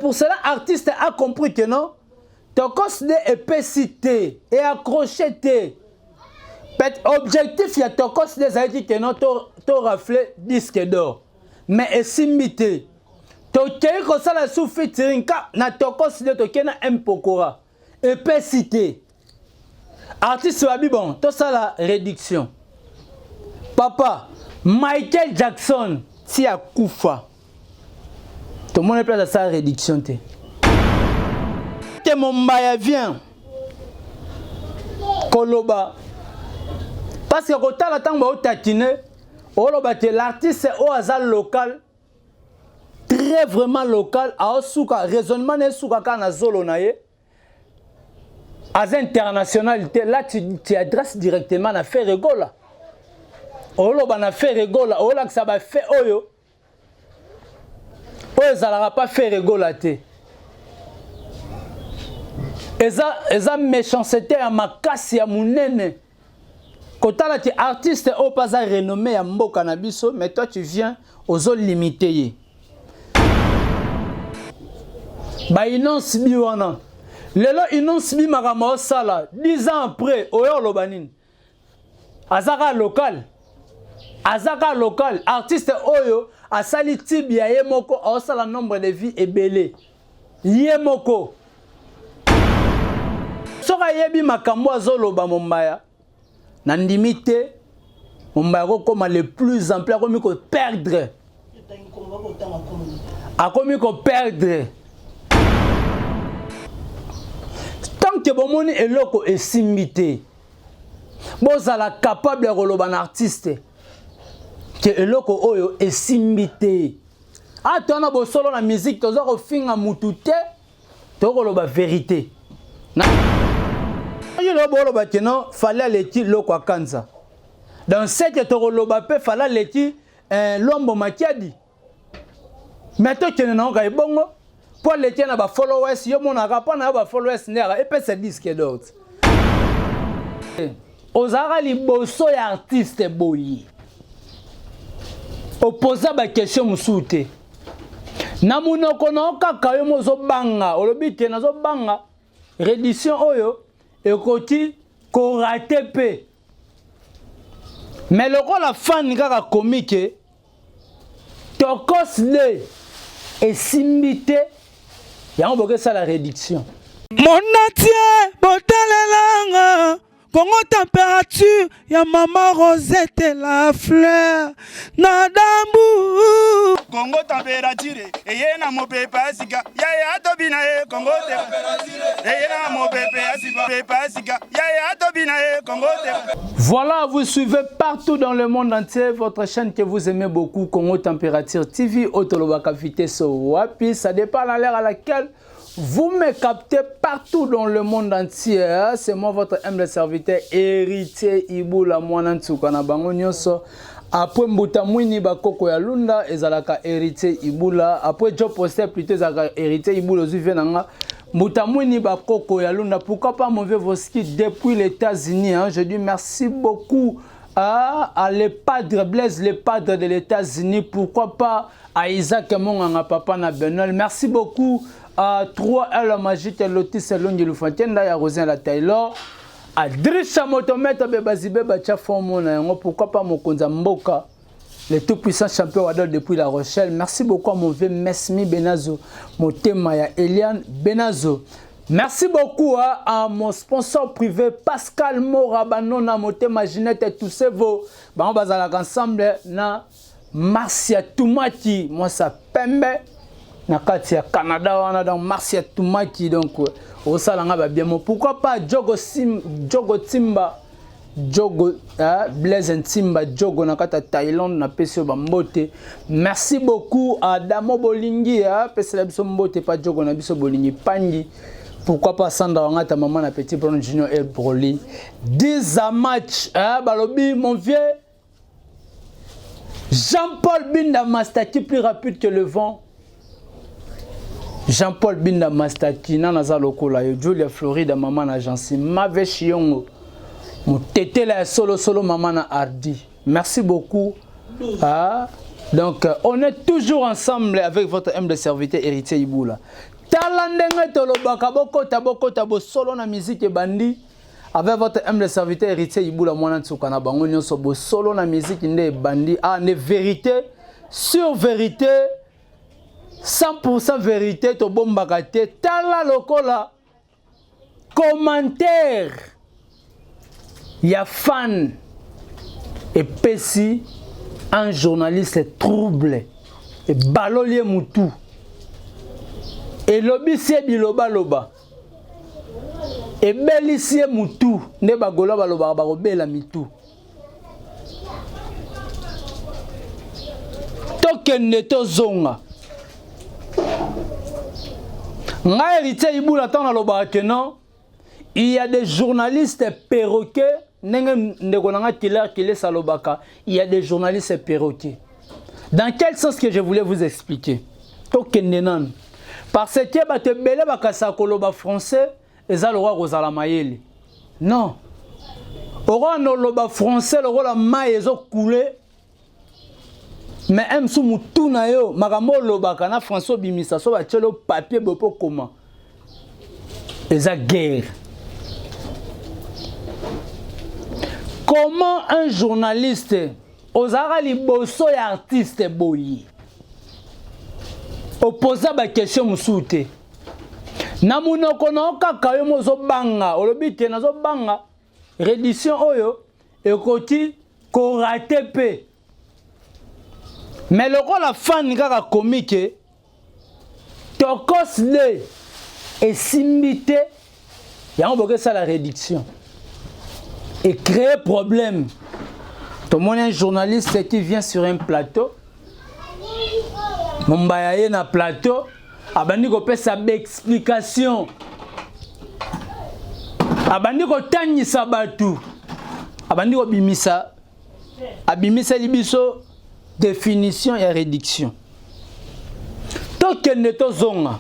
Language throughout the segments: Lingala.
Pour cela, l'artiste a compris que non, Tokos est épaissité et accroché. Objectif, il y a Tokos a dit que non, tu raflé disque d'or. Mais essimité. Tu as comme ça la sous-featuring, na Tokos tu as un pokora. Épaissité. Artiste va bon, tout ça la réduction. Papa, Michael Jackson, si a Koufa. Tout le monde est place à sa réduction. Que mon mbaya vient. Koloba. Parce que quand tu as le tatiner, l'artiste est au hasard local. Très vraiment local. Raisonnement n'est souka kana zolo naye. Az internationalité, là tu adresses directement à faire rigola. Oloba na faire rigola. Ola que ça va faire oyo. Oyo ça n'aura pas fait rigola te. Eza méchanceté à makasi ya munene. Quand tu es artiste au pas renommé à mboka na biso, mais toi tu viens aux zones limitées. Ba inonce bi wana. Lelo inonce bi makama sala 10 ans après oyo lobanine. Azaka local. Azaka local artiste oyo asali tibia ye moko osala nombre de vies ebele. Ye moko. Soka yebi makambo azoloba mombaya. Nandimité mombaya comme le plus ample comme ko perdre. A comme ko perdre. Tant que bon moni eloko esimité. Bozala capable de roloba un artiste. Que eloko oyo esimité. Ah tona bo solo la musique tozo ko finga mutute. To roloba vérité. Il fallait aller loko kanza. Dans cette toroloba pe fallait aller lombo makiadi. Mais toi tu n'as pas bongo pour les tiens na followers yo mona pas na ba followers nera et pe se disque d'autres. Ozara liboso ya artiste boyi. Oposa ba question musute. Na munoko na kaka yo mozo banga, olobi te nazo banga. Rédition oyo ekoti ko raté pe. Mais le rôle la fan kaka comique Tokos le et simité ya on boke ça la réduction. Mon natie botalelanga Congo température ya maman Rosette la fleur Nadambu Congo température eye na mopepa sika ya tobina e Congo température eye na mopepa sika ya tobina e Congo. Voilà, vous suivez partout dans le monde entier votre chaîne que vous aimez beaucoup, Congo Température TV, Otolobaka Vitesse Wapi, ça dépend à l'heure à laquelle vous me captez partout dans le monde entier. C'est moi votre humble serviteur, héritier Iboula Mwanantsuka na bango nyonso. Après Mbuta Mwini Bakoko ya Lunda, ezalaka héritier Iboula. Après Joe Poster plutôt ezalaka héritier Iboula Zuvenanga. Mbuta Mwini Bakoko ya Lunda. Pourquoi pas Mauvais Voski depuis les États-Unis. Je dis merci beaucoup à les padres, Blaise les padres de les États-Unis. Pourquoi pas à Isaac Monganga Papa na Benol. Merci beaucoup à 3L Magique Lotis Longi Lufontaine ya Rosin la Taylor. À Drisha Motomètre Bebazibe Bacha Formona. Pourquoi pas Mokonza Mboka, le tout-puissant champion Wadol depuis La Rochelle. Merci beaucoup à mon vieux Mesmi Benazo, Motemaya Eliane Benazo. Merci beaucoup à mon sponsor privé Pascal Morabanona, Motema Ginette et tous ces vos. On va aller ensemble na Marcia Toumati. Moi ça pembe. Na katia Canada wana donc Marcia Toumati donc au salanga ba bien. Pourquoi pas Jogo Timba Jogo Blaise Timba Jogo na kata Thaïlande na pesio ba mbote. Merci beaucoup à Damo Bolingi pesela biso mbote pas Jogo na biso Bolingi Pangi. Pourquoi pas Sandra Wangata maman na petit Brown Junior et Broly. 10 à match balobi mon vieux Jean-Paul Binda Mastaki plus rapide que le vent. Jean-Paul Binda Mastaki nanaza lokola yo Julia Florida maman na Jansi Mave Chiongo mon tété la solo maman na Hardy. Merci beaucoup Donc, on est toujours ensemble avec votre humble serviteur Héritier Iboula. Talandenge tolobaka bokota bosolo na musique bandi avec votre humble serviteur Héritier Iboula mwana tsuka na bango nyonso bosolo na musique nde bandi ne vérité sur vérité 100% vérité to bombaka te tala lokola commentaire ya fan et pesi un journaliste trouble et balolier mutu et lobisie biloba loba et belisie mutu ne bagola baloba bakobela mitu tokende tozonga nga Héritier Iboula tant na loba que non il y a des journalistes perroquets. Il y a des journalistes perroquets. Dans quel sens que je voulais vous expliquer? Parce que tu belé bakasa koloba français et ça le roi Rosala Mayele. Non. Le roi no loba français le roi la maille ezo coulé. Mais M sou mutu na yo makambo loba kana François Bimisa so ba tchelo papier bopo comment. Et ça guerre. Comment un journaliste osera liboso ya artiste boyi oposa ba question musute na munoko na okaka yo mozo banga olobi te nazo banga rédition oyo ekoti ko raté pe mais le rôle la fan kaka comique tokos de et simbité ya on boke ça la réduction et créer problème. Tout le monde est un journaliste qui vient sur un plateau. Mon bayaye na plateau. Abandi ko pesa explication. Abandi ko tangisa batu. Abandi ko bimisa. Abimisa libiso définition et réduction. Tokende to zonga.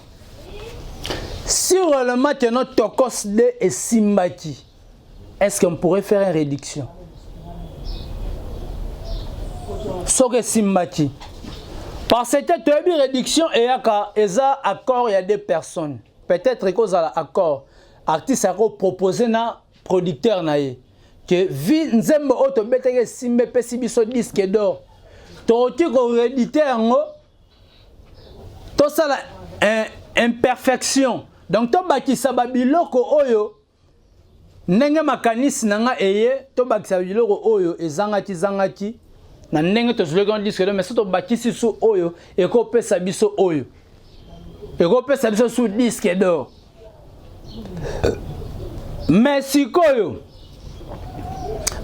Sur le match notre tokos de et simbaki. Est-ce qu'on pourrait faire une réduction? Soke simbati. Parce que tu as une réduction et il y a accord, il y a des personnes. Peut-être que vous avez accord. Artiste a proposé na producteur nae que vi nzembo auto beteke simbe pesi biso disque d'or. Toti ko réditer ngo. To sala imperfection. Donc to bakisa babiloko oyo ndenge makanisi nanga eye to bakisa biloko oyo ezangati na ndenge to zoleka disque d'or mais so to bakisi su oyo eko pesa biso oyo eko pesa biso su disque d'or mais sikoyo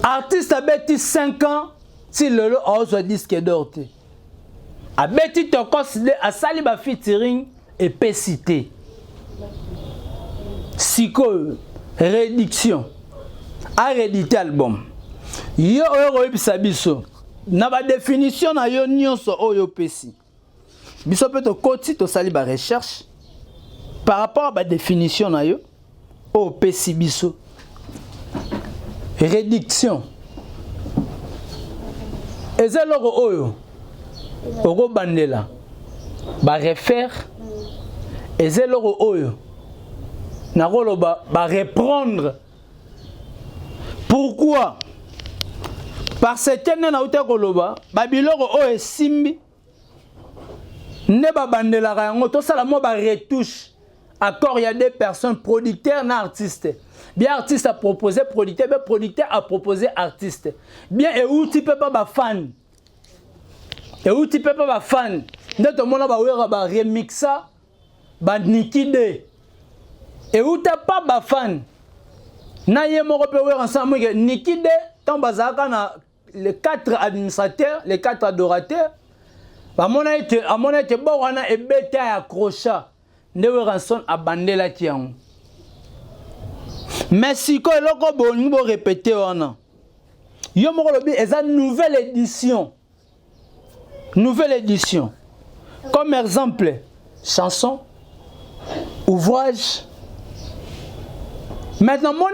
artiste abeti 5 ans si lelo ozo disque d'or te abeti to considé asali ba featuring et pesité sikoyo réduction à rééditer album yo oyo biso na ba définition na yo nyonso oyo pesi biso peut to koti to sali ba recherche par rapport à ba définition na yo o pesi biso réduction ezelo oyo oko bandela ba refaire ezelo oyo ba reprendre. Pourquoi? Parce que na uta koloba babiloko o esimbi ne ba bandela yango to sala mo ba retouche accord il y a des personnes producteurs na artiste. Bien artiste a proposé producteur, bien producteur a proposé artiste. Bien et où tu peux pas ba fan. Et où tu peux pas ba fan. Ndeto mona ba wera ba remixa ba nikide. Et où t'as pas ba fan na ye moko pe wer ensemble que nikide tant bazaka na les 4 administrateurs les 4 adorateurs ba mona ete bo wana e beta ya crochat nde wer ensemble abandela tiango mais si ko eloko boni bo répéter wana yo moko lobi eza nouvelle édition comme exemple chanson ouvrage. Maintenant, mon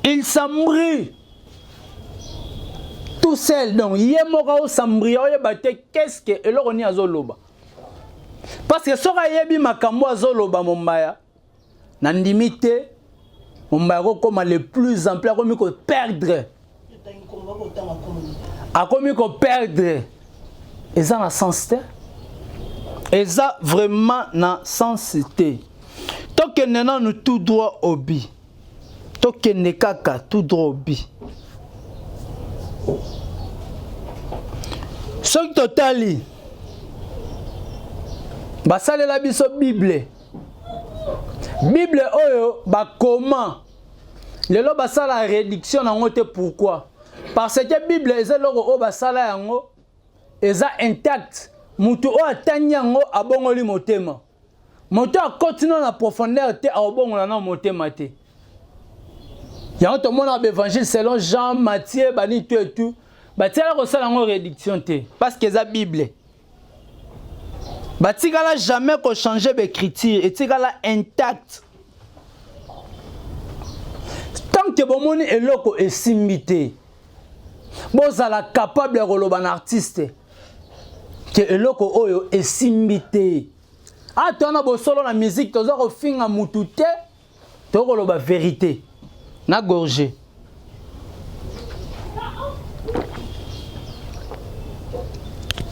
il s'embrouille tout seul donc yemoka o sambria o bate qu'est-ce que eloko ni azoloba parce que soka yebi makambo azoloba mombaya na ndimite mombaya ko comme le plus ample comme ko perdre a comme ko perdre eza na sens te eza vraiment na sens te tokende nanu tout droit au bi tokende kaka tout droit au bi soki totali basalela biso bible oyo bakoma lelo basala réduction nango te pourquoi parce que bible eza loko oyo basala yango eza intact mutu oyo atani yango abongoli motema moto akontinue na profondeur te abongola na motema te yango tomona l'évangile selon Jean Matthieu bani tout et tout batikala kosala yango réduction te parce que eza bible batikala jamais ko changer l'écriture etikala intact tant que bomoni eloko esimbi te bozala capable ya koloba na artiste que eloko oyo esimbi te atona bosolo na musique toza kofinga mutu te tokoloba vérité na gorgé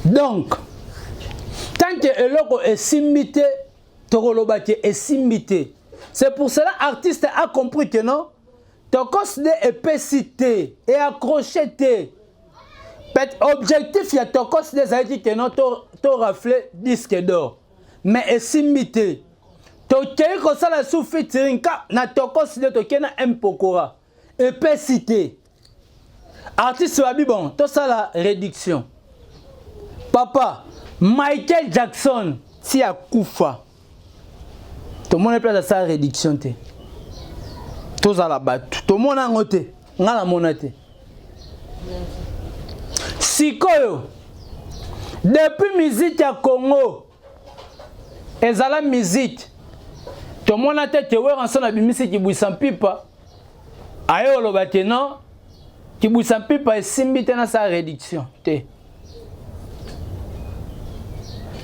donc tant que eloko esimbi te tokoloba ke esimbi te c'est pour cela artiste a compris que non tokosde epesi te et accroché te objectif ya tokosde ezalaki ke non to rafle disque d'or mais esimbi te tokei kosala sous featuring ka na tokosde tokei na mpokora epesi te artiste babi bon tosala réduction papa Michael Jackson ti akufa tomona place asala réduction te tozala batu tomona yango te nga na mona te sikoyo depuis musique ya Congo ezala musique tomona te tewer ensemble na bimisi kibwisa mpipa ayo oloba te non kibwisa mpipa esimbi te na sa réduction te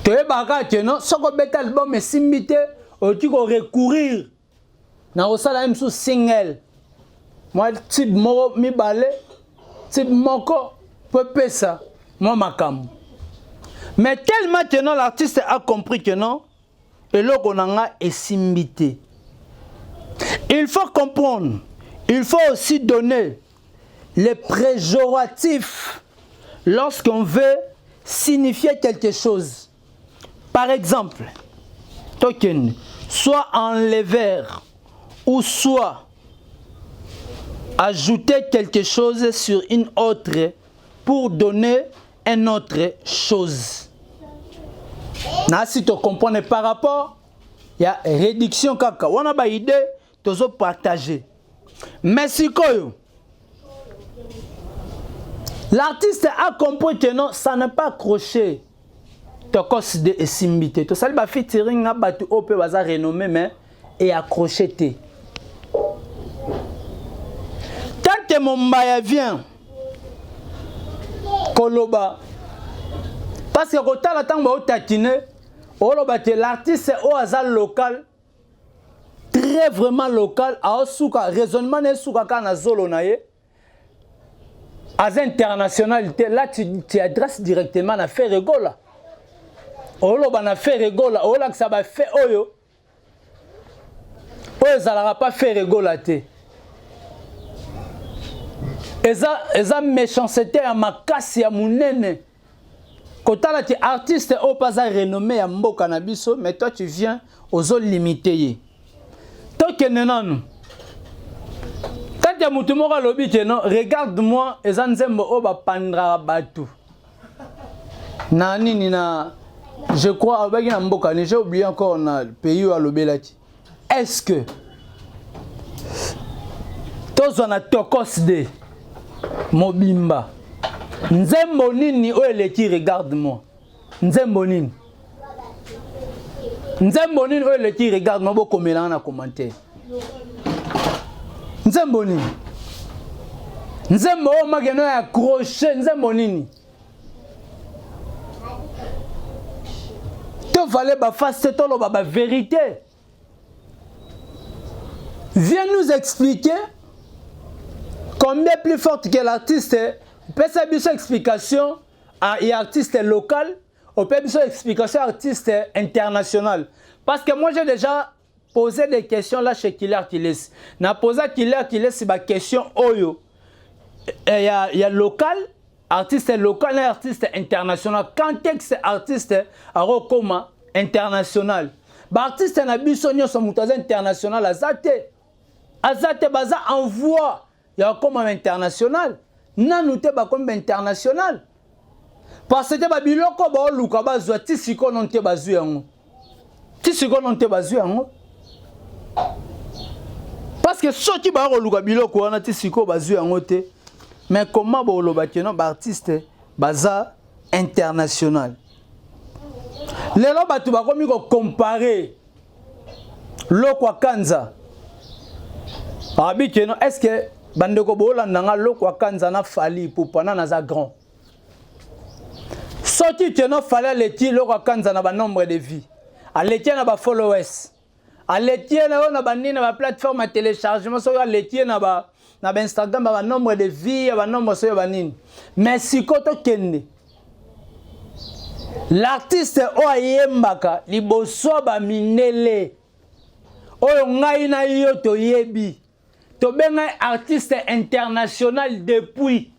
toyebaka te non soko beta album esimbi te oki ko recourir na osala msu single moi type moko mibale type moko peut pesa moi makambo mais tellement que non l'artiste a compris que non eloko nanga esimbi te il faut comprendre il faut aussi donner les préjoratifs lorsqu'on veut signifier quelque chose par exemple token soit enlever ou soit ajouter quelque chose sur une autre pour donner une autre chose. Si tu comprends par rapport, il y a réduction kaka. On a ba idée, tozo partager. Mais si quoi, l'artiste a compris que non, ça n'est pas accroché. Tu considères et simité. Tu sais ba featuring na batu ope baza renommé mais et accroché te. Tant que mon mbaya vient, koloba, parce que quand la temps ba tatine, oloba te l'artiste au hasard local, très vraiment local, a suka raisonnement ne suka kana zolo na ye, as internationalité là tu adresses directement à faire rigola. Oloba na faire rigola, ola que ça va faire oyo. Oyo ça pas faire rigola te. Eza méchanceté ya makasi ya munene. Kotala ti artiste au pas renommé ya mboka na biso, mais toi tu viens aux limiter. Tokene nanu. Quand ya mutu moko lobi ke non, regarde-moi eza nzembo o ba pandra batu. Na nini na je crois avec na mboka, j'ai oublié encore na pays où alobelaki. Est-ce que tozo na tokos de Mobimba nzembo nini oeleki regarde-moi nzembo nini oeleki regarde-moi bokomela na commentaire nzembo nini nzembo o mageno ya crochet nzembo nini te valait ba face tolo ba vérité. Viens nous expliquer combien plus forte que l'artiste peut sa biso explication à artiste local ou peut biso explication artiste international. Parce que moi j'ai déjà posé des questions là chez Killer Kiles. Na posé Killer Kiles c'est ba question oyo. Il y a local, artiste local et artiste international. Quand est-ce artiste a recoma international? Ba artiste na biso nyoso mutaza international azate. Azate baza envoi ya comme international. Nanu te ba comme international. Parce que ba biloko ba luka bazwa tisiko non te bazu yango. Tisiko non te bazu yango. Parce que ceux qui ba luka biloko wana tisiko bazu yango te. Mais comment ba loba keno ba artiste baza international. Lelo batu ba komi ko comparer Lokwa Kanza. Abi keno est-ce que bandeko bolanda nga Lokwa Kanza na fali pour pendant na za grand. Sorti keno fallait leti Lokwa Kanza na ba nombre de vie. Aleti na ba followers. Aleti na ba nini na ba plateforme à téléchargement so aleti na ba Instagram ba nombre de vie ba nombre so ba nini. Mais sikoto kende. L'artiste o ayembaka liboso ba minele. Oyo ngai na yo to yebi. To benga artiste international depuis.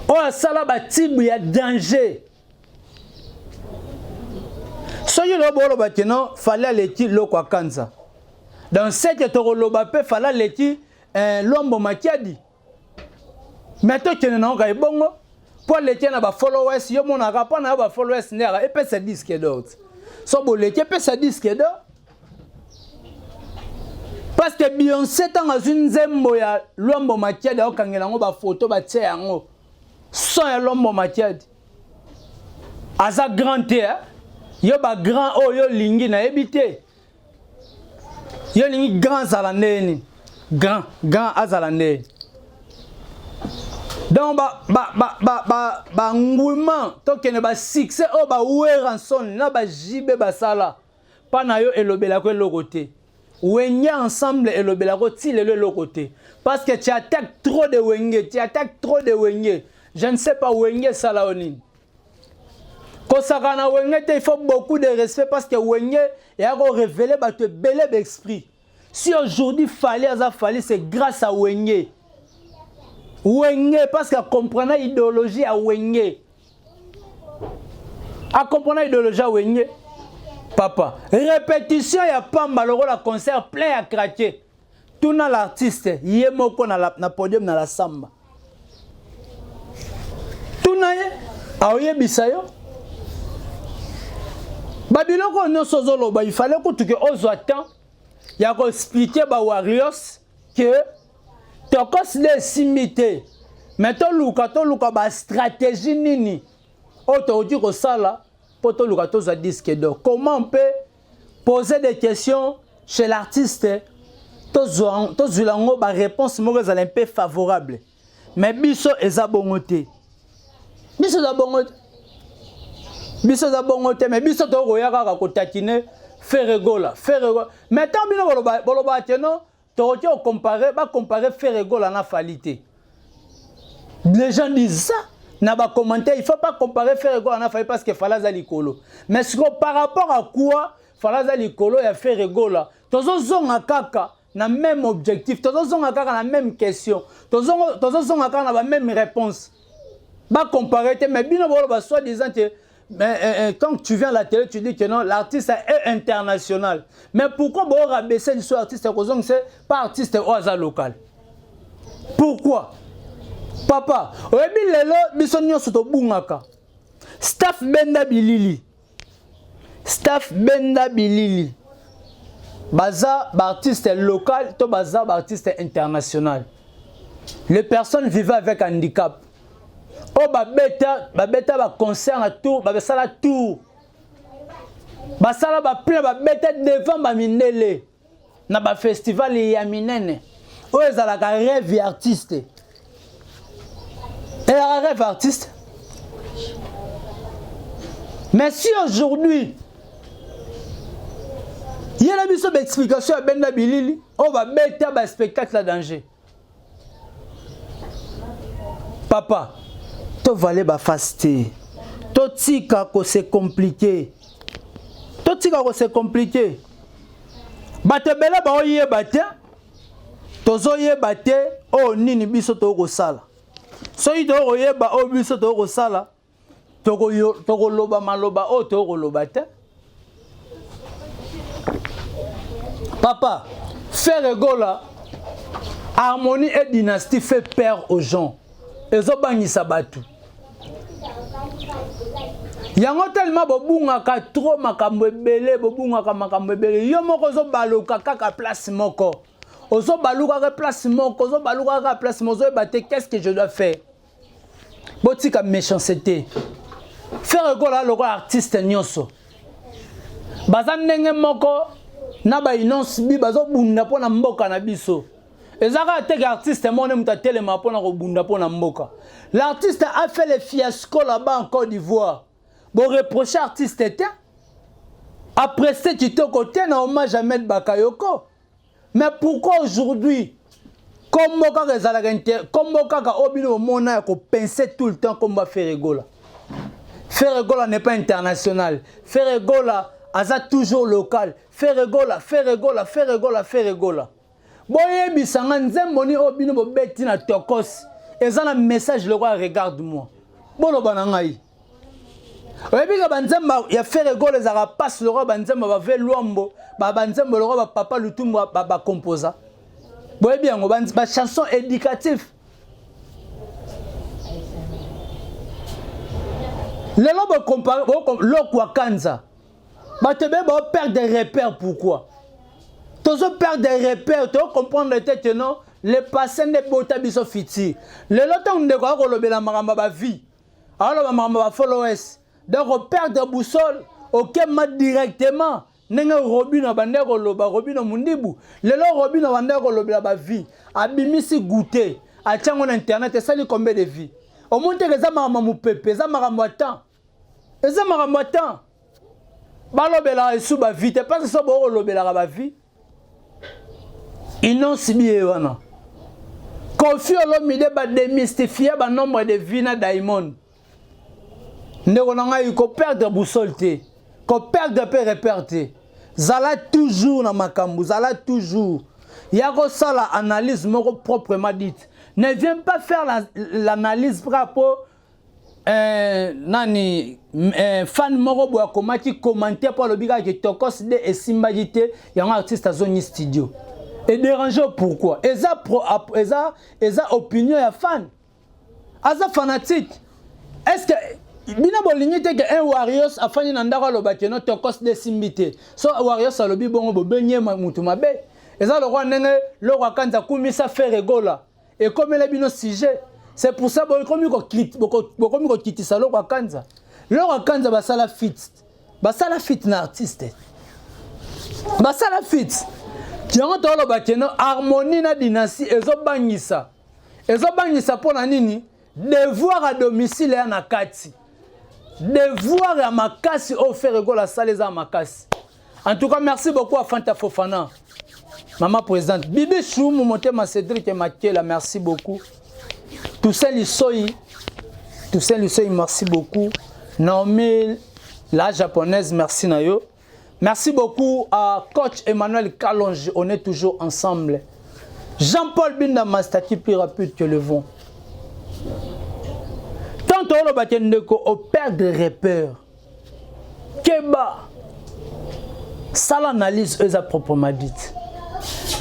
Oyo sala ba tibu ya danger. Soyo lo bolo ba keno fallait leti Lokwa Kanza. Dans cette toroloba pe fallait leti Lombo Makiadi. Mais to kene na ngai bongo pour leti na ba followers yo mona ka pa na ba followers nera et pe se disque d'or. So bo leti pe se disque d'or. Parce que Beyoncé tant à une zembo ya Lombo Makiadi o kangela ngo ba photo ba tie yango. Sans ya Lombo Makiadi. Aza grand terre. Yo ba grand oh yo lingi na ebité. Yo lingi grand zalandeni. Grand azalande. Donc ba ngouement to kene ba succès oh ba oueranson na ba jibe basala. Pa na yo elobela ko lokote. Wenya ensemble elobela ko ti le lokote. Parce que tu attaques trop de wenge, tu attaques trop de wenge. Je ne sais pas wenge sala onini. Kosakana wenge il faut beaucoup de respect parce que wenge et a révélé ba te belé d'esprit. Si aujourd'hui fallait c'est grâce à wenge. Wenge parce qu'à comprendre l'idéologie à wenge. À comprendre l'idéologie à wenge. Papa, répétition y a pas malheureux la concert plein à craquer. Tout dans l'artiste, yemoko na podium na la samba. Tout na ye, aoye bisayo. Babiloko no sozolo ba il fallait que ozo attend. Ya ko expliquer ba warriors que tokos les simité. Mais to luka ba stratégie nini. O to di ko sala pour to luka to za disque d'or. Comment on peut poser des questions chez l'artiste? To zulango ba réponse mo za un peu favorable. Mais biso eza bongote. Biso za bongote. Biso za bongote mais biso to royaka ka ko tatiner Ferregola. Mais tant bino boloba teno to comparer Ferregola na Falite. Les gens disent ça. Na ba commenter, il faut pas comparer Ferregola na Falite parce que Falaza likolo. Mais par rapport à quoi Falaza likolo ya Ferregola, tozo zonga kaka na même objectif, tozo zonga kaka na même question, tozo zonga kaka na ba même réponse. Ba comparer mais bino boloba soit disant que mais quand tu viens à la télé, tu dis que non, l'artiste est international. Mais pourquoi vous rabaisser le artiste c'est pas artiste au hasard local? Pourquoi? Papa, oyebi lelo biso nyonso to bungaka. Staff Benda Bilili. Baza artiste local, to baza artiste international. Les personnes vivant avec handicap. Oh babeta ba concert à tour, ba sala tour. Ba sala ba plein ba beta devant ba minele. Na ba festival ya minene. oyo ezalaka rêve artiste. Et un rêve artiste. Mais si aujourd'hui, il y a une explication à Benda Bilili, on va mettre un spectacle à danger. Papa, tu vas aller faster. Tu vas c'est compliqué. Tu vas c'est compliqué. Bate bela ba oye bate. Tozo ye bate o nini biso to ko sala. So yi to oye ba o biso to ko sala. To ko loba maloba o to ko loba te. Papa, faire rigola, harmonie et dynastie fait peur aux gens. Ezo bangisa batu. Yango tellement bobunga ka trop makambo ebele bobunga ka makambo ebele yo moko zo baluka kaka place moko. Ozo baluka ka place moko, ozo baluka ka place moko, ozo baté qu'est-ce que je dois faire? Botika méchanceté. Faire rigola loko artiste nyonso. Bazan ndenge moko na ba inonce bi bazo bunda pona mboka na biso. Ezaka teke artiste mone muta telema pona ko bunda pona mboka. L'artiste a fait le fiasco là-bas en Côte d'Ivoire. Bon reprocher artiste était après ce qui te côté na hommage à Ahmed Bakayoko. Mais pourquoi aujourd'hui comme Moka obino mona ko penser tout le temps comme va faire rigola. Faire rigola n'est pas international. Faire rigola aza toujours local. Faire rigola, faire rigola, faire rigola, faire rigola. Boye bisanga nzembo ni obino bo beti na tokos. Ezana message le roi regarde-moi. Bolo banangai. Oyebi ka nzemba ya faire rigola za passe le roi nzemba ba ve luambo, ba nzembo le roi ba papa lutumba ba composa. Boye bien ngo ba chanson éducative. Le lobo compare lokwa kanza. Ba te be ba perdre des repères pourquoi? Tozo perdre des repères, to comprendre le tête non, le passé ne bota biso fiti. Le loto ndeko akolobela makamba ba vie. Alors ba makamba ba followers. Donc perdre boussole, OK ma directement. Nenge Robino bandeko loba Robino mundibu. Le lo Robino bandeko lobela ba vie. Abimisi goûter. A tiango na internet et ça li combien de vie. Au monte que ça makamba mu pepe, ça makamba temps. Et ça makamba temps. Balobela esu ba vie, te pas que ça bo lobela ba vie. Ils n'ont subi wana. Kofi Olomide ba démystifier ba nombre de vies na Diamond. Ndeko nanga iko perdre boussole te. Ko perdre pe reperte. Zala toujours na makambu, zala toujours. Yako sala analyse moko proprement dite. Ne viens pas faire l'analyse par rapport nani fan moko boya komaki commenter pour le biga ke tokos de esimba jité yango artiste a zone studio. Et déranger pourquoi? Eza opinion ya fan. Eza fanatique. Est-ce que bina bolingi te que un Warriors a fani nandaka lo bakeno tokos de simbité. So Warriors a lobi bongo bo benye mutu mabe. Eza le roi ndenge le roi kanza kumisa faire rigola. Et comme il a bino sujet, c'est pour ça que kitisa le roi kanza. Le roi kanza basala fit na artiste. Basala fit. Tiango tolo bakeno harmonie na dynastie ezobangisa. Ezobangisa pona nini? Devoir à domicile ya na kati. Devoir à makasi au faire rigola saleza makasi. En tout cas, merci beaucoup à Fanta Fofana. Maman présidente, Bibi Chou, Motema Cédric et Makela, merci beaucoup. Toussaint Lissoyi, merci beaucoup. Naomi, la japonaise, merci Nayo. Merci beaucoup à coach Emmanuel Kalonge, on est toujours ensemble. Jean-Paul Binda Mastaki, plus rapide que le vent. Tant on au père de repères. Keba, ça l'analyse, eux a proprement dit.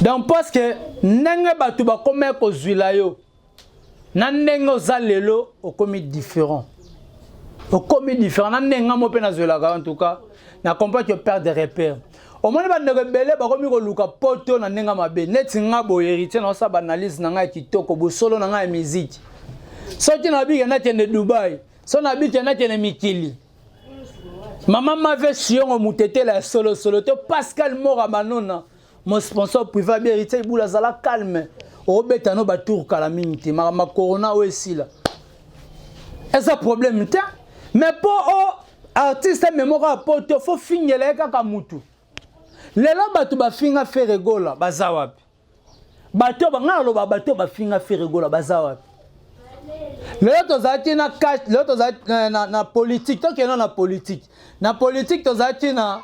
Donc parce que nenge batu ba comme ko zwilayo na nenge ozalelo o komi différent. O komi différent na nenge mo pe na zwelaka en tout cas na comprend que perd des repères. Au moins ba ndenge belé ba komi ko luka poto na nenge mabe neti nga bo héritier na sa analyse na nga kitoko bo solo na nga musique. So ti na bi na tene Dubai, so na bi na tene Mikili. Maman m'avait chion mutete la solo te Pascal Mora Manona. Mon sponsor privé héritier boula zala calme. obetano ba tour kala mingi ma corona o esila. Est-ce un problème te? Mais pour artiste mémoire à poto faut finir kaka mutu. Lelo batu ba finga faire gola bazawapi. Bato banga lo bato ba finga faire gola bazawapi. Lelo tozati na cash, lelo tozati na politique, tant que non na politique. Na politique tozati na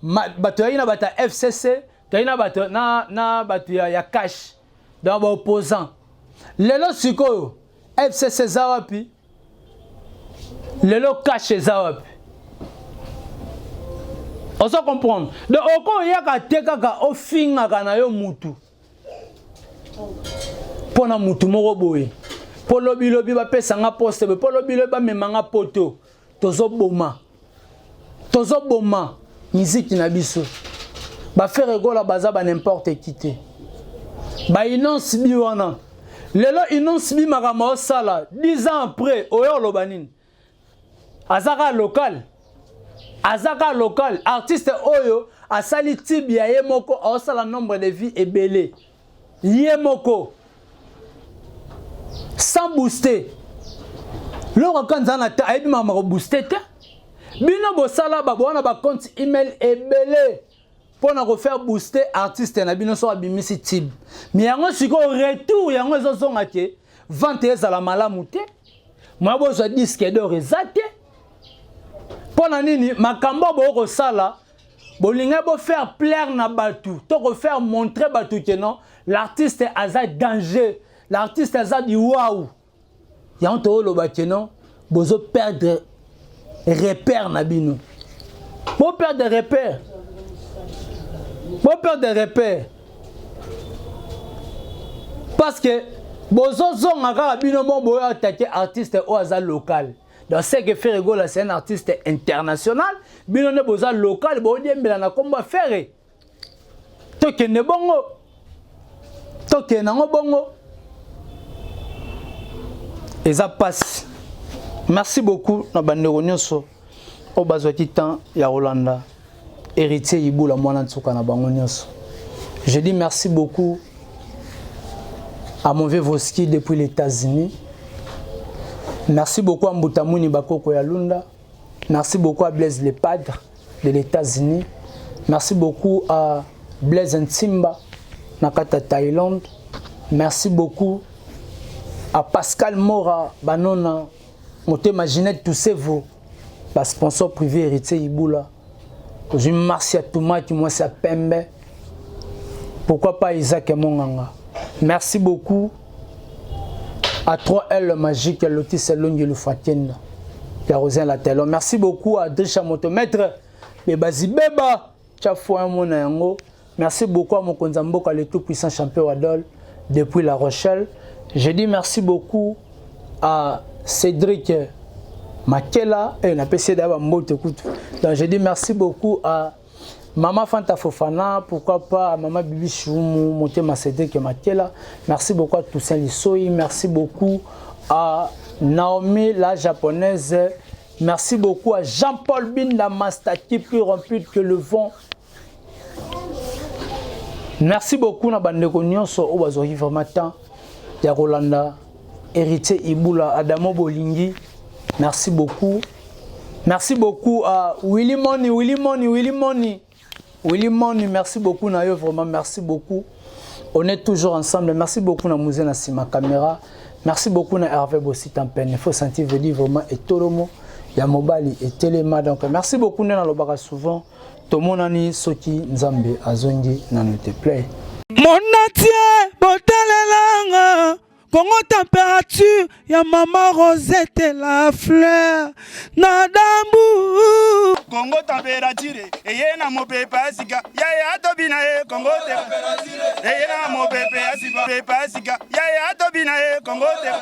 bato na bata FCC, tayina bato na bato ya cash. Dans ba opposant. Lelo sikoyo FCC zawapi. Lelo cash zawapi. On se comprend. Donc oko yaka tekaka ofinga kana yo mutu. Pona mutu moko boye. Po lobi ba pesa nga poste, po lobi ba memanga poto. Tozo boma musique na biso. Ba faire gola baza ba n'importe qui te. Ba inonce bi wana. Lelo inonce bi makama osala 10 ans après oyo lobanine. Azaka local. Artiste oyo asali tibia yemoko osala nombre de vies ebele. Yemoko. Sans booster. Loro kanzana ta aibi mama ko booster te. Bino bosala babona ba compte email ebele. Pona ko faire booster artiste na bino so abimisi tib. Mais yango siko retour yango ezozonga ke vente ezala malamu te. Moi bozo disque d'or ezate. Pona nini makambo boko sala bolinga bo faire plaire na batu. To ko faire montrer batu que non l'artiste aza danger. L'artiste a dit waouh. Il y a un taux non, bozo perdre repère nabino. Bo perdre repère. Parce que bozo zonga bino bon boyo attaquer artiste au hasard local. Donc c'est que Ferregola c'est un artiste international, bino ne boza local bo diembela na komba faire. Toke ne bongo. Toke na bongo. Et ça passe. Merci beaucoup na bandeko nyonso o bazwaki temps ya Rolanda héritier Ibula mwana tsuka na bango nyonso. Je dis merci beaucoup à mon vieux Voski depuis les États-Unis. Merci beaucoup à Mbutamuni Bakoko ya Lunda. Merci beaucoup à Blaise le Padre de les États-Unis. Merci beaucoup à Blaise Ntimba Nakata Thaïlande. Merci beaucoup à Pascal Mora, Banona, Motema Ginette, tous ces vos sponsors privés héritiers Ibula. Je merci à Touma qui moi c'est Pembe. Pourquoi pas Isaac et Monganga. Merci beaucoup à 3L le magique, Lotis Selongi le Fatien, Rosin la Telon. Merci beaucoup à Drisha Motomètre, Bebazi Beba, Tchafouin Monayango. Merci beaucoup à mon Konzamboka, le tout puissant champion Adol, depuis La Rochelle. Je dis merci beaucoup à Cédric Makela et on a PC d'avoir mot. Donc je dis merci beaucoup à Maman Fanta Fofana, pourquoi pas à Maman Bibi Choumou, Motema Cédric Makela. Merci beaucoup à Toussaint Lissoy. Merci beaucoup à Naomi la japonaise. Merci beaucoup à Jean-Paul Bin la Mastaki plus remplie que le vent. Merci beaucoup à Bandeko Nyonso au Bazori Formatan. Ya Rolanda, héritier Ibula, Adamo Bolingi, merci beaucoup. Merci beaucoup à Willy Money, merci beaucoup Nayo, vraiment merci beaucoup. On est toujours ensemble, merci beaucoup na Mouzé na Sima Caméra, merci beaucoup na Hervé Bossi Tampen, il faut sentir venir vraiment et Tolomo, ya Mobali et Téléma, donc merci beaucoup na lobaka souvent, Tomonani Soki Nzambe Azongi Nanote Play. Mon natie, botalelanga, Congo température, ya maman Rosette la fleur, nadambu. Congo température, eye na mopepa sika, ya tobina Congo température, eye na mopepa sika, ya tobina Congo température.